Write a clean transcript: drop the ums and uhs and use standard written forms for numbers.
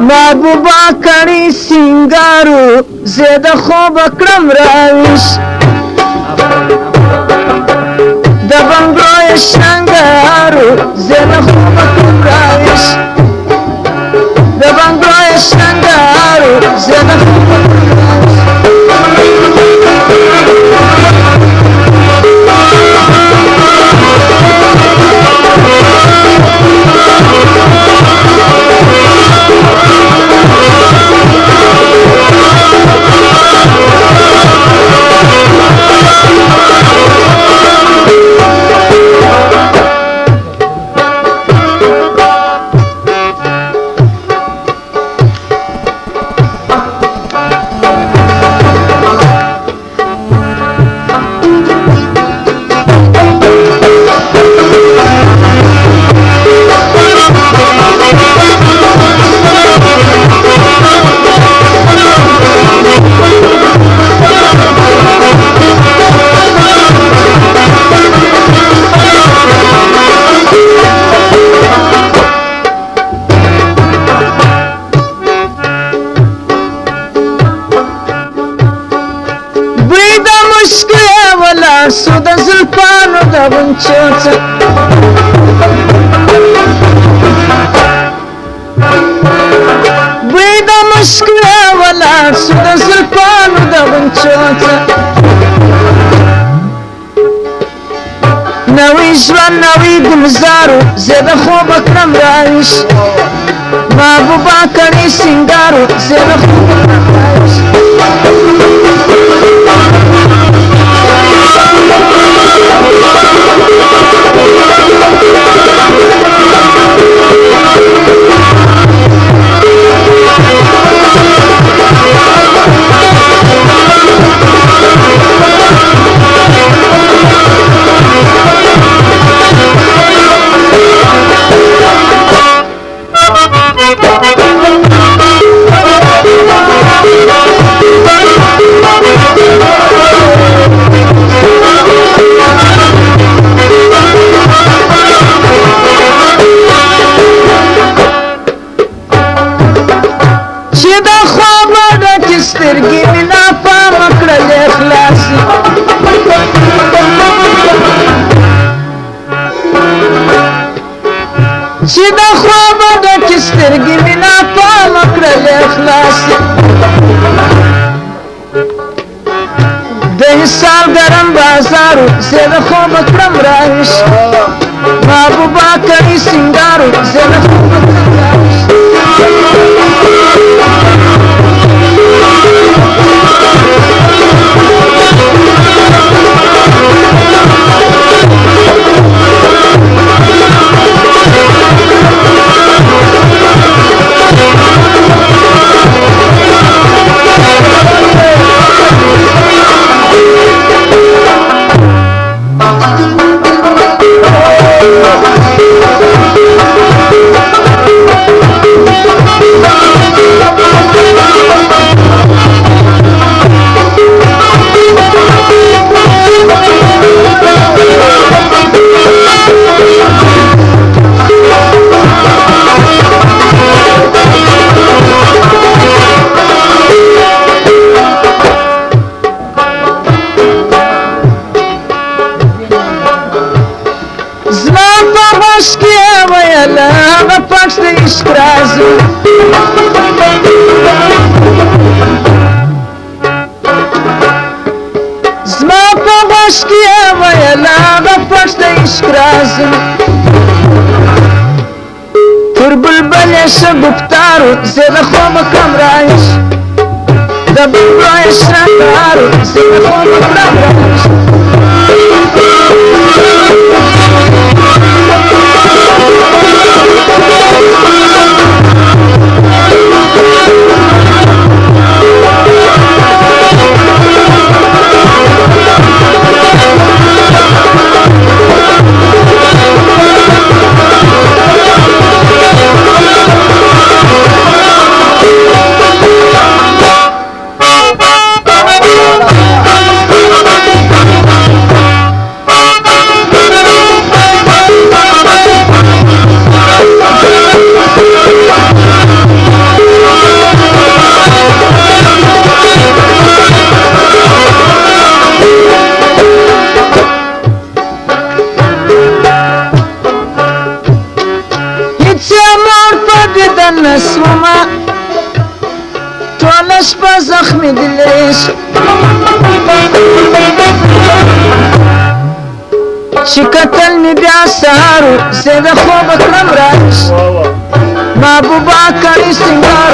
محبوبا کړي سینګارو زه د خوبه کړم راویش د بنګړو یې شرنګارو زه د خوبه کړم راویش د بنګړو یې شرنګارو زه د خوبه کړم سو د زلفانو د غنچو څه بوی د مشکو ولاړ سو د زلفانو د غنچو څه نوی ژوند نوی ګلزارو زه د خوبه کړم راویش محبوبا کړي سینګارو زه د خوبه کړم راویش سترګې مې ناپامه کړلې خلاصې چې د خوبه ډکې سترګې مې ناپامه کړلې خلاصې د حصار ګرم بازارو زه د خوبه کړم راویش محبوبا کړي سینګارو زه د خوبه کړم راویش Pashto istrazu zma po goški vajala da Pashto istrazu tur bulbule se guptaru ze da khoba kam raish da bulbule shrangaru ze da khoba kam raish می دلش چې کتل می بیا سهارو زه د خوبه کړم راویش محبوبا کړي سینګار